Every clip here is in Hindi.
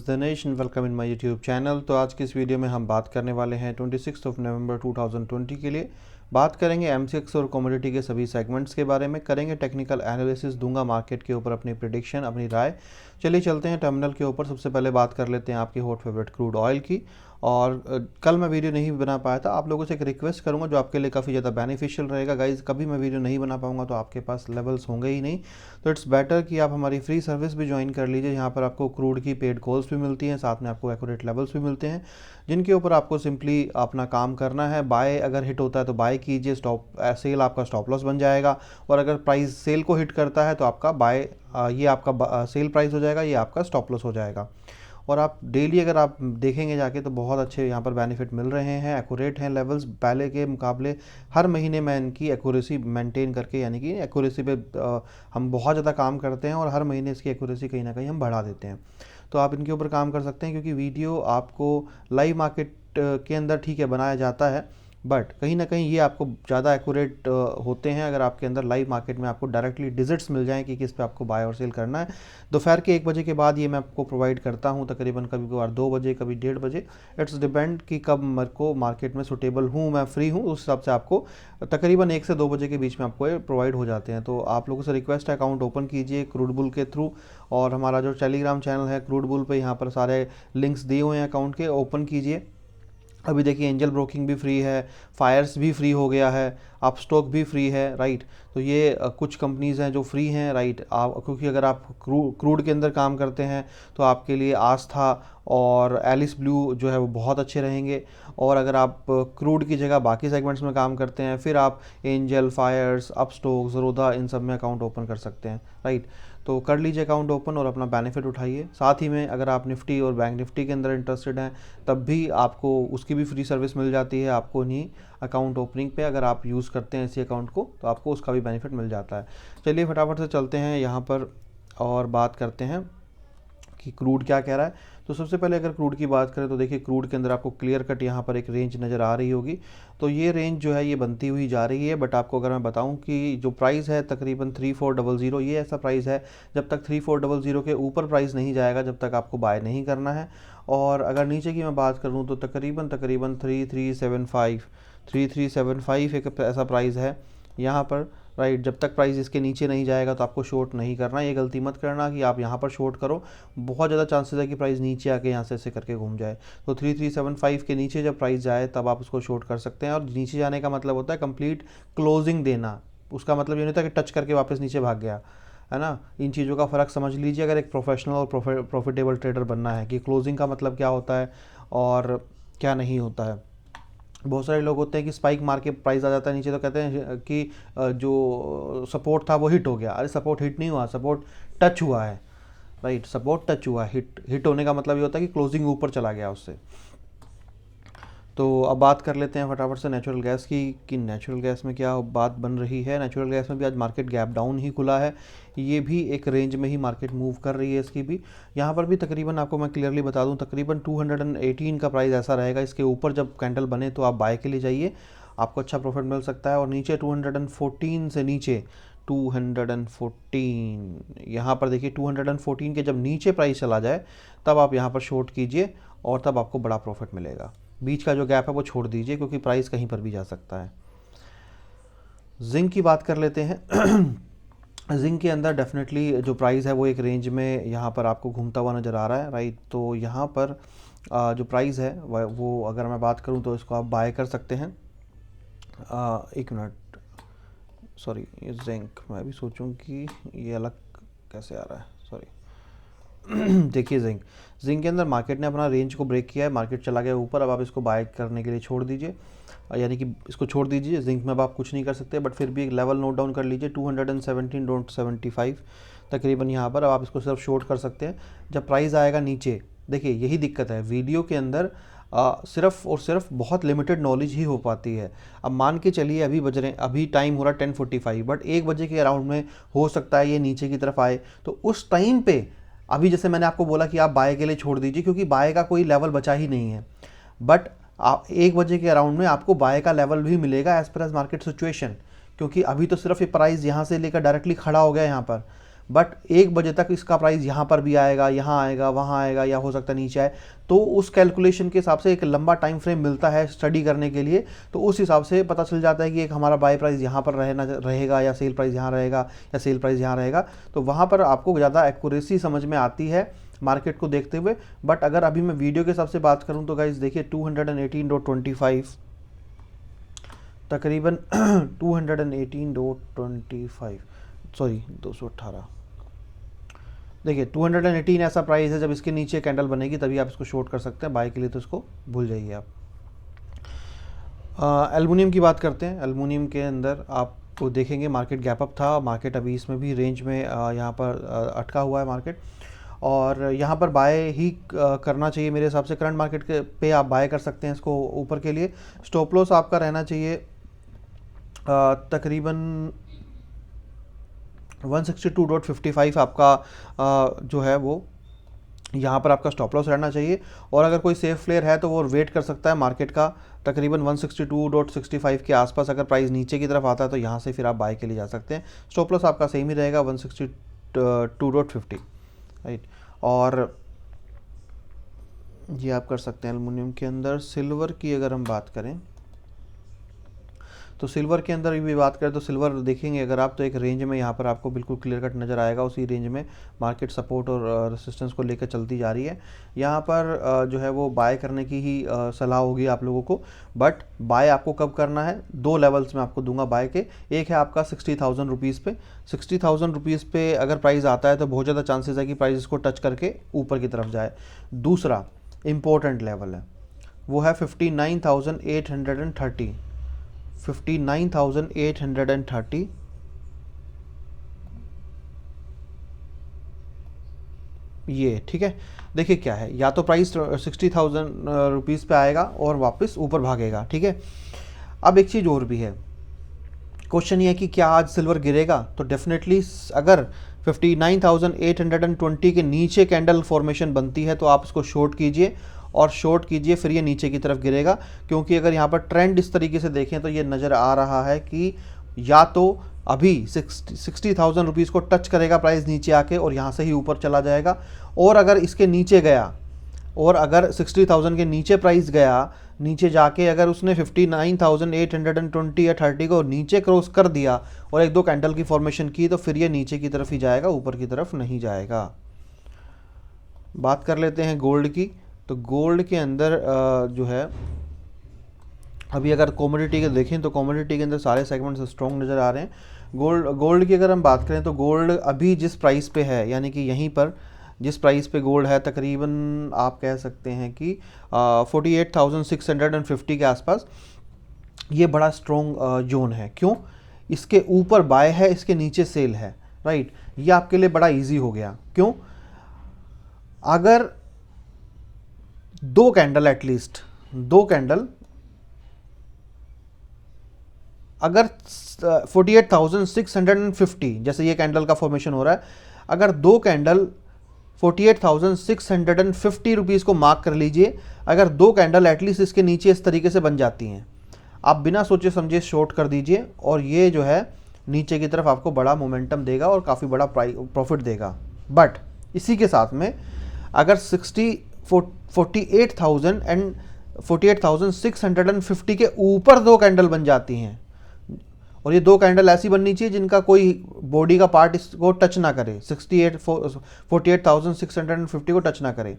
Dinesh and welcome in my YouTube channel. तो आज की इस वीडियो में हम बात करने वाले हैं 26 नवंबर 2020 के लिए। बात करेंगे एमसीएक्स और कमोडिटी के सभी सेगमेंट्स के बारे में, करेंगे टेक्निकल एनालिसिस, दूंगा मार्केट के ऊपर अपनी प्रिडिक्शन, अपनी राय। चलिए चलते हैं टर्मिनल के ऊपर। सबसे पहले बात कर लेते हैं आपके हॉट फेवरेट क्रूड ऑयल की। और कल मैं वीडियो नहीं बना पाया था, आप लोगों से एक रिक्वेस्ट करूंगा जो आपके लिए काफ़ी ज़्यादा बेनिफिशियल रहेगा। गाइज, कभी मैं वीडियो नहीं बना पाऊंगा तो आपके पास लेवल्स होंगे ही नहीं, तो इट्स बेटर कि आप हमारी फ्री सर्विस भी ज्वाइन कर लीजिए। यहाँ पर आपको क्रूड की पेड कॉल्स भी मिलती हैं, साथ में आपको एक्यूरेट लेवल्स भी मिलते हैं, जिनके ऊपर आपको सिंपली अपना काम करना है। बाय अगर हिट होता है तो बाय कीजिए, स्टॉप सेल आपका स्टॉप लॉस बन जाएगा। और अगर प्राइस सेल को हिट करता है तो आपका बाय ये आपका सेल प्राइस हो जाएगा, ये आपका स्टॉप लॉस हो जाएगा। और आप डेली अगर आप देखेंगे जाके तो बहुत अच्छे यहाँ पर बेनिफिट मिल रहे हैं, एक्यूरेट हैं लेवल्स पहले के मुकाबले। हर महीने मैं इनकी एक्यूरेसी मेंटेन करके, यानी कि एक्यूरेसी पे हम बहुत ज़्यादा काम करते हैं और हर महीने इसकी एक्यूरेसी कहीं ना कहीं हम बढ़ा देते हैं। तो आप इनके ऊपर काम कर सकते हैं, क्योंकि वीडियो आपको लाइव मार्केट के अंदर ठीक है बनाया जाता है, बट कहीं ना कहीं ये आपको ज़्यादा एक्यूरेट होते हैं अगर आपके अंदर लाइव मार्केट में आपको डायरेक्टली डिजिट्स मिल जाएं कि किस पे आपको बाय और सेल करना है। दोपहर के 1 बजे के बाद ये मैं आपको प्रोवाइड करता हूँ, तकरीबन कभी कभार 2 बजे, कभी 1:30 बजे। इट्स डिपेंड कि कब मेरे को मार्केट में सुटेबल हूँ, मैं फ्री हूँ, उस हिसाब से आपको तकरीबन 1 से 2 बजे के बीच में आपको ये प्रोवाइड हो जाते हैं। तो आप लोगों से रिक्वेस्ट है, अकाउंट ओपन कीजिए क्रूड बुल के थ्रू। और हमारा जो टेलीग्राम चैनल है क्रूड बुल पे, यहाँ पर सारे लिंक्स दिए हुए हैं अकाउंट के, ओपन कीजिए। अभी देखिए एंजल ब्रोकिंग भी फ्री है, फायर्स भी फ्री हो गया है, अपस्टॉक भी फ्री है, राइट। तो ये कुछ कंपनीज़ हैं जो फ्री हैं, राइट। आप क्योंकि अगर आप क्रूड के अंदर काम करते हैं तो आपके लिए आस्था और एलिस ब्लू जो है वो बहुत अच्छे रहेंगे। और अगर आप क्रूड की जगह बाकी सेगमेंट्स में काम करते हैं, फिर आप एंजल, फायर्स, अपस्टॉक, ज़रोदा, इन सब में अकाउंट ओपन कर सकते हैं, राइट। तो कर लीजिए अकाउंट ओपन और अपना बेनिफिट उठाइए। साथ ही में अगर आप निफ्टी और बैंक निफ्टी के अंदर इंटरेस्टेड हैं, तब भी आपको उसकी भी फ्री सर्विस मिल जाती है। आपको नहीं अकाउंट ओपनिंग पे अगर आप यूज़ करते हैं इसी अकाउंट को, तो आपको उसका भी बेनिफिट मिल जाता है। चलिए फटाफट से चलते हैं यहाँ पर और बात करते हैं कि क्रूड क्या कह रहा है। तो सबसे पहले अगर क्रूड की बात करें तो देखिए क्रूड के अंदर आपको क्लियर कट यहाँ पर एक रेंज नज़र आ रही होगी। तो ये रेंज जो है ये बनती हुई जा रही है, बट आपको अगर मैं बताऊं कि जो प्राइस है तकरीबन 3400, ये ऐसा प्राइस है जब तक 3400 के ऊपर प्राइस नहीं जाएगा जब तक आपको बाय नहीं करना है। और अगर नीचे की मैं बात करूँ तो तकरीबन 3375 एक ऐसा प्राइस है यहाँ पर, राइट। जब तक प्राइस इसके नीचे नहीं जाएगा तो आपको शॉर्ट नहीं करना। ये गलती मत करना कि आप यहाँ पर शॉर्ट करो, बहुत ज़्यादा चांसेस है कि प्राइस नीचे आके यहाँ से ऐसे करके घूम जाए। तो 3375 के नीचे जब प्राइस जाए तब आप उसको शॉर्ट कर सकते हैं। और नीचे जाने का मतलब होता है कंप्लीट क्लोजिंग देना, उसका मतलब ये नहीं होता कि टच करके वापस नीचे भाग गया, है ना। इन चीज़ों का फ़र्क समझ लीजिए अगर एक प्रोफेशनल और प्रॉफिटेबल ट्रेडर बनना है, कि क्लोजिंग का मतलब क्या होता है और क्या नहीं होता है। बहुत सारे लोग होते हैं कि स्पाइक मार के प्राइस आ जाता है नीचे तो कहते हैं कि जो सपोर्ट था वो हिट हो गया। अरे सपोर्ट हिट नहीं हुआ, सपोर्ट टच हुआ है, राइट। सपोर्ट टच हुआ, हिट होने का मतलब ये होता है कि क्लोजिंग ऊपर चला गया उससे। तो अब बात कर लेते हैं फटाफट से नेचुरल गैस की, कि नेचुरल गैस में क्या बात बन रही है। नेचुरल गैस में भी आज मार्केट गैप डाउन ही खुला है, ये भी एक रेंज में ही मार्केट मूव कर रही है। इसकी भी यहाँ पर भी तकरीबन आपको मैं क्लियरली बता दूँ, तकरीबन 218 का प्राइस ऐसा रहेगा। इसके ऊपर जब कैंडल बने तो आप बाय के लिए जाइए, आपको अच्छा प्रॉफिट मिल सकता है। और नीचे 214 से नीचे 214, यहाँ पर देखिए 214 के जब नीचे प्राइस चला जाए तब आप यहाँ पर शॉर्ट कीजिए और तब आपको बड़ा प्रॉफिट मिलेगा। बीच का जो गैप है वो छोड़ दीजिए, क्योंकि प्राइस कहीं पर भी जा सकता है। जिंक की बात कर लेते हैं। जिंक के अंदर डेफिनेटली जो प्राइस है वो एक रेंज में यहाँ पर आपको घूमता हुआ नज़र आ रहा है, राइट। तो यहाँ पर जो प्राइस है वो अगर मैं बात करूँ तो इसको आप बाय कर सकते हैं। एक मिनट, सॉरी, ये जिंक मैं भी सोचूं कि ये अलग कैसे आ रहा है, सॉरी। देखिए जिंक के अंदर मार्केट ने अपना रेंज को ब्रेक किया है, मार्केट चला गया ऊपर। अब आप इसको बाय करने के लिए छोड़ दीजिए, यानी कि इसको छोड़ दीजिए। जिंक में अब आप कुछ नहीं कर सकते, बट फिर भी एक लेवल नोट डाउन कर लीजिए 217.75 तकरीबन। यहाँ पर अब आप इसको सिर्फ शॉर्ट कर सकते हैं जब प्राइस आएगा नीचे। देखिए यही दिक्कत है वीडियो के अंदर, सिर्फ और सिर्फ बहुत लिमिटेड नॉलेज ही हो पाती है। अब मान के चलिए अभी बज रहे, अभी टाइम हो रहा है 10:45, बट 1 बजे के अराउंड में हो सकता है ये नीचे की तरफ आए। तो उस टाइम पे अभी जैसे मैंने आपको बोला कि आप बाय के लिए छोड़ दीजिए, क्योंकि बाय का कोई लेवल बचा ही नहीं है। बट आप 1 बजे के अराउंड में आपको बाय का लेवल भी मिलेगा as per as market situation, क्योंकि अभी तो सिर्फ ये प्राइस यहाँ से लेकर डायरेक्टली खड़ा हो गया यहाँ पर। बट 1 बजे तक इसका प्राइस यहाँ पर भी आएगा, यहाँ आएगा, वहाँ आएगा, या हो सकता है नीचे आए। तो उस कैलकुलेशन के हिसाब से एक लंबा टाइम फ्रेम मिलता है स्टडी करने के लिए, तो उस हिसाब से पता चल जाता है कि एक हमारा बाय प्राइस यहाँ पर रहेगा, या सेल प्राइस यहाँ रहेगा, या सेल प्राइस यहाँ रहेगा। तो वहाँ पर आपको ज़्यादा एक्यूरेसी समझ में आती है मार्केट को देखते हुए। बट अगर अभी मैं वीडियो के हिसाब से बात करूं तो गाइस देखिए 218.25 तकरीबन 218.25 सॉरी 218, देखिए 218 ऐसा प्राइस है। जब इसके नीचे कैंडल बनेगी तभी आप इसको शॉर्ट कर सकते हैं, बाय के लिए तो इसको भूल जाइए आप। एल्युमिनियम की बात करते हैं। एल्युमिनियम के अंदर आपको देखेंगे मार्केट गैप अप था, मार्केट अभी इसमें भी रेंज में यहाँ पर अटका हुआ है मार्केट, और यहाँ पर बाय ही करना चाहिए मेरे हिसाब से। करंट मार्केट के पे आप बाय कर सकते हैं इसको ऊपर के लिए। स्टॉप लॉस आपका रहना चाहिए तकरीबन 162.55 आपका जो है वो यहाँ पर आपका स्टॉप लॉस रहना चाहिए। और अगर कोई सेफ प्लेयर है तो वो वेट कर सकता है मार्केट का तकरीबन 162.65 के आसपास। अगर प्राइस नीचे की तरफ आता है तो यहाँ से फिर आप बाय के लिए जा सकते हैं। स्टॉप लॉस आपका सेम ही रहेगा 162.50, राइट। और ये आप कर सकते हैं एल्युमिनियम के अंदर। सिल्वर की अगर हम बात करें तो सिल्वर के अंदर भी बात करें तो सिल्वर देखेंगे अगर आप, तो एक रेंज में यहाँ पर आपको बिल्कुल क्लियर कट नज़र आएगा। उसी रेंज में मार्केट सपोर्ट और रेसिस्टेंस को लेकर चलती जा रही है। यहाँ पर जो है वो बाय करने की ही सलाह होगी आप लोगों को। बट बाय आपको कब करना है, 2 लेवल्स में आपको दूंगा बाय के। एक है आपका 60,000 रुपीज़ पे। 60,000 रुपीज़ पे अगर प्राइस आता है तो बहुत ज़्यादा चांसेस है कि प्राइस इसको टच करके ऊपर की तरफ जाए। दूसरा इम्पोर्टेंट लेवल है वो है 59,830, 59,830। ये ठीक है। देखिए क्या है, या तो प्राइस 60,000 रुपीज़ पे आएगा और वापस ऊपर भागेगा, ठीक है। अब एक चीज़ और भी है, क्वेश्चन ये है कि क्या आज सिल्वर गिरेगा। तो डेफिनेटली अगर 59,820 के नीचे कैंडल फॉर्मेशन बनती है तो आप इसको शॉर्ट कीजिए, और शॉर्ट कीजिए फिर ये नीचे की तरफ गिरेगा। क्योंकि अगर यहाँ पर ट्रेंड इस तरीके से देखें तो ये नज़र आ रहा है कि या तो अभी 60,000 रुपीज़ को टच करेगा प्राइस नीचे आके और यहाँ से ही ऊपर चला जाएगा, और अगर इसके नीचे गया, और अगर 60,000 के नीचे प्राइस गया, नीचे जाके अगर उसने 59,820 या 30 को नीचे क्रॉस कर दिया और 1-2 कैंडल की फॉर्मेशन की, तो फिर ये नीचे की तरफ ही जाएगा, ऊपर की तरफ नहीं जाएगा। बात कर लेते हैं गोल्ड की। तो गोल्ड के अंदर जो है अभी अगर कमोडिटी के देखें तो कमोडिटी के अंदर सारे सेगमेंट्स स्ट्रॉन्ग नज़र आ रहे हैं। गोल्ड की अगर हम बात करें तो गोल्ड अभी जिस प्राइस पे है, यानी कि यहीं पर जिस प्राइस पे गोल्ड है, तकरीबन आप कह सकते हैं कि 48,650 के आसपास, ये बड़ा स्ट्रॉन्ग जोन है। क्यों? इसके ऊपर बाय है, इसके नीचे सेल है, राइट। ये आपके लिए बड़ा इजी हो गया। क्यों? अगर 2 कैंडल एटलीस्ट 2 कैंडल अगर 48,650 जैसे ये कैंडल का फॉर्मेशन हो रहा है, अगर 2 कैंडल 48,650 रुपीज़ को मार्क कर लीजिए, अगर 2 कैंडल एटलीस्ट इसके नीचे इस तरीके से बन जाती हैं, आप बिना सोचे समझे शॉर्ट कर दीजिए, और ये जो है नीचे की तरफ आपको बड़ा मोमेंटम देगा और काफ़ी बड़ा प्रॉफिट देगा। बट इसी के साथ में अगर 48,650 के ऊपर 2 कैंडल बन जाती हैं, और ये 2 कैंडल ऐसी बननी चाहिए जिनका कोई बॉडी का पार्ट इसको टच ना करे, 48,650 को टच ना करे।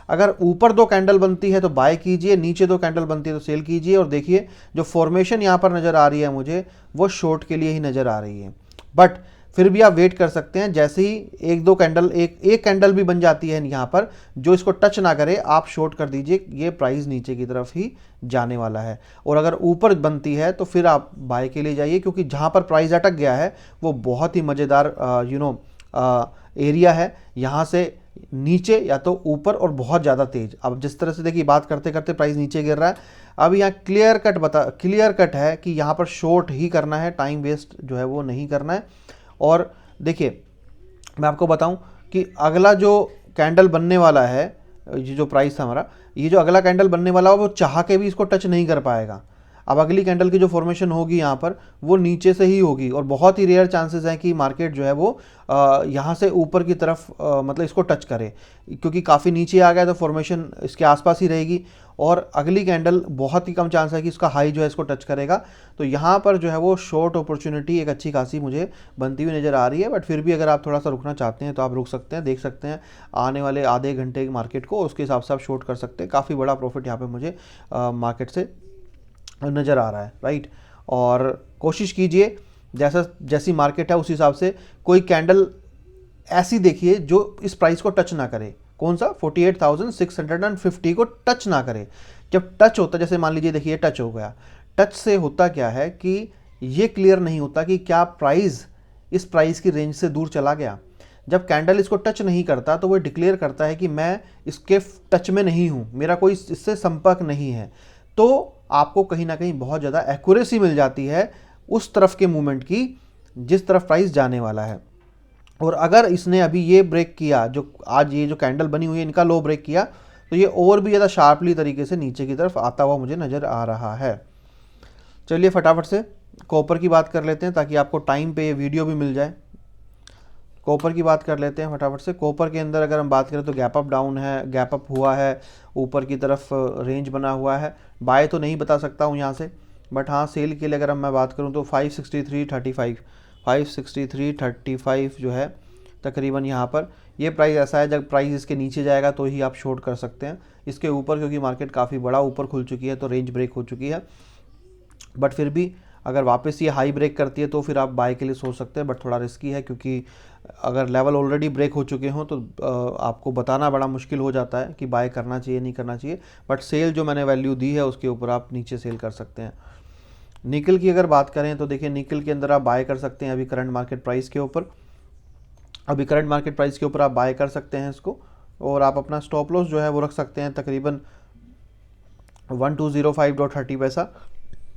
अगर ऊपर 2 कैंडल बनती है तो बाय कीजिए, नीचे 2 कैंडल बनती है तो सेल कीजिए। और देखिए जो फॉर्मेशन यहाँ पर नज़र आ रही है मुझे, वो शॉर्ट के लिए ही नज़र आ रही है। बट फिर भी आप वेट कर सकते हैं, जैसे ही 1-2 कैंडल एक कैंडल भी बन जाती है यहाँ पर जो इसको टच ना करे, आप शॉर्ट कर दीजिए, ये प्राइस नीचे की तरफ ही जाने वाला है। और अगर ऊपर बनती है तो फिर आप बाय के लिए जाइए, क्योंकि जहाँ पर प्राइस अटक गया है वो बहुत ही मज़ेदार एरिया है। यहाँ से नीचे या तो ऊपर और बहुत ज़्यादा तेज। अब जिस तरह से देखिए बात करते करते प्राइस नीचे गिर रहा है, अब यहाँ क्लियर कट है कि यहाँ पर शॉर्ट ही करना है, टाइम वेस्ट जो है वो नहीं करना है। और देखिए मैं आपको बताऊं कि अगला जो कैंडल बनने वाला है, ये जो प्राइस था हमारा, ये जो अगला कैंडल बनने वाला है वो चाह के भी इसको टच नहीं कर पाएगा। अब अगली कैंडल की जो फॉर्मेशन होगी यहाँ पर वो नीचे से ही होगी, और बहुत ही रेयर चांसेस हैं कि मार्केट जो है वो यहाँ से ऊपर की तरफ मतलब इसको टच करे, क्योंकि काफ़ी नीचे आ गया तो फॉर्मेशन इसके आसपास ही रहेगी, और अगली कैंडल बहुत ही कम चांस है कि इसका हाई जो है इसको टच करेगा। तो यहाँ पर जो है वो शॉर्ट अपॉर्चुनिटी एक अच्छी खासी मुझे बनती हुई नज़र आ रही है। बट फिर भी अगर आप थोड़ा सा रुकना चाहते हैं तो आप रुक सकते हैं, देख सकते हैं आने वाले आधे घंटे मार्केट को, उसके हिसाब से आप शॉर्ट कर सकते हैं। काफ़ी बड़ा प्रॉफिट यहाँ पे मुझे मार्केट से नज़र आ रहा है, राइट। और कोशिश कीजिए जैसी मार्केट है उस हिसाब से कोई कैंडल ऐसी देखिए जो इस प्राइस को टच ना करे। कौन सा? 48,650 को टच ना करे। जब टच होता है, जैसे मान लीजिए देखिए टच हो गया, टच से होता क्या है कि ये क्लियर नहीं होता कि क्या प्राइस इस प्राइस की रेंज से दूर चला गया। जब कैंडल इसको टच नहीं करता तो वो डिक्लेयर करता है कि मैं इसके टच में नहीं हूँ, मेरा कोई इससे संपर्क नहीं है। तो आपको कहीं ना कहीं बहुत ज़्यादा एक्यूरेसी मिल जाती है उस तरफ के मूवमेंट की जिस तरफ प्राइस जाने वाला है। और अगर इसने अभी ये ब्रेक किया, जो आज ये जो कैंडल बनी हुई है इनका लो ब्रेक किया, तो ये और भी ज़्यादा शार्पली तरीके से नीचे की तरफ आता हुआ मुझे नज़र आ रहा है। चलिए फटाफट से कॉपर की बात कर लेते हैं ताकि आपको टाइम पे ये वीडियो भी मिल जाए। कॉपर की बात कर लेते हैं फटाफट से। कॉपर के अंदर अगर हम बात करें तो गैप अप डाउन है, गैप अप हुआ है, ऊपर की तरफ रेंज बना हुआ है। बाय तो नहीं बता सकता हूँ यहाँ से, बट हाँ सेल के लिए अगर मैं बात करूँ तो 563.35 जो है तकरीबन यहाँ पर ये प्राइस ऐसा है, जब प्राइस इसके नीचे जाएगा तो ही आप शॉर्ट कर सकते हैं। इसके ऊपर क्योंकि मार्केट काफ़ी बड़ा ऊपर खुल चुकी है तो रेंज ब्रेक हो चुकी है, बट फिर भी अगर वापस ये हाई ब्रेक करती है तो फिर आप बाय के लिए सोच सकते हैं। बट थोड़ा रिस्की है क्योंकि अगर लेवल ऑलरेडी ब्रेक हो चुके हों तो आपको बताना बड़ा मुश्किल हो जाता है कि बाय करना चाहिए नहीं करना चाहिए। बट सेल जो मैंने वैल्यू दी है उसके ऊपर आप नीचे सेल कर सकते हैं। निकल की अगर बात करें तो देखिए निकल के अंदर आप बाय कर सकते हैं अभी करंट मार्केट प्राइस के ऊपर, आप बाय कर सकते हैं इसको, और आप अपना स्टॉप लॉस जो है वो रख सकते हैं तकरीबन 1205.30 पैसा,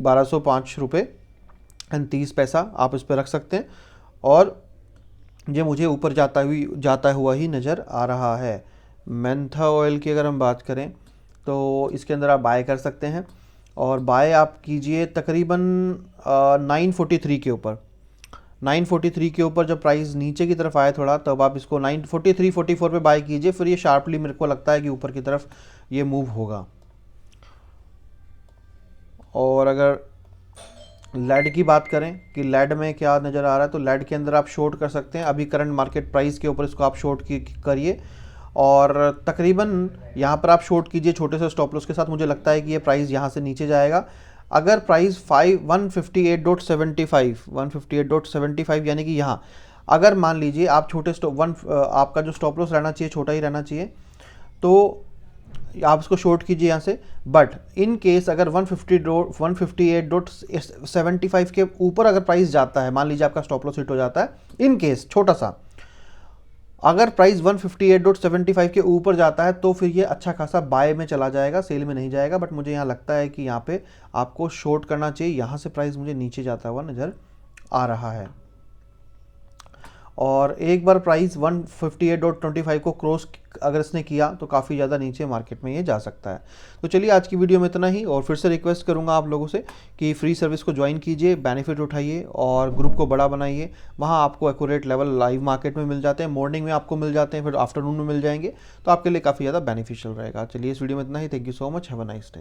1205 रुपये एंड 30 पैसा आप इस पर रख सकते हैं। और ये मुझे ऊपर जाता हुआ ही नज़र आ रहा है। मेंथा ऑयल की अगर हम बात करें तो इसके अंदर आप बाय कर सकते हैं, और बाय आप कीजिए तकरीबन 943 के ऊपर। 943 के ऊपर जब प्राइस नीचे की तरफ आए थोड़ा, तब आप इसको 943-44 पे बाय कीजिए। फिर ये शार्पली मेरे को लगता है कि ऊपर की तरफ ये मूव होगा। और अगर लेड की बात करें कि लेड में क्या नज़र आ रहा है, तो लेड के अंदर आप शॉर्ट कर सकते हैं अभी करंट मार्केट प्राइस के ऊपर, इसको आप शॉर्ट करिए, और तकरीबन यहाँ पर आप शॉर्ट कीजिए छोटे से स्टॉप लॉस के साथ। मुझे लगता है कि ये प्राइस यहाँ से नीचे जाएगा। अगर प्राइस 158.75 यानी कि यहाँ अगर मान लीजिए आप छोटे आपका जो स्टॉप लॉस रहना चाहिए छोटा ही रहना चाहिए, तो आप इसको शॉर्ट कीजिए यहाँ से। बट इन केस अगर 158.75 के ऊपर अगर प्राइस जाता है, मान लीजिए आपका स्टॉप लॉस हिट हो जाता है, इन केस छोटा सा अगर प्राइस 158.75 के ऊपर जाता है तो फिर ये अच्छा खासा बाय में चला जाएगा, सेल में नहीं जाएगा। बट मुझे यहाँ लगता है कि यहाँ पे आपको शॉर्ट करना चाहिए। यहाँ से प्राइस मुझे नीचे जाता हुआ नज़र आ रहा है, और एक बार प्राइस 158.25 को क्रॉस अगर इसने किया तो काफ़ी ज़्यादा नीचे मार्केट में ये जा सकता है। तो चलिए आज की वीडियो में इतना ही, और फिर से रिक्वेस्ट करूंगा आप लोगों से कि फ्री सर्विस को ज्वाइन कीजिए, बेनिफिट उठाइए और ग्रुप को बड़ा बनाइए। वहाँ आपको एक्यूरेट लेवल लाइव मार्केट में मिल जाते हैं, मॉर्निंग में आपको मिल जाते हैं, फिर आफ्टरनून में मिल जाएंगे, तो आपके लिए काफ़ी ज़्यादा बेनिफिशियल रहेगा। चलिए इस वीडियो में इतना ही। Thank you so much, have a nice day.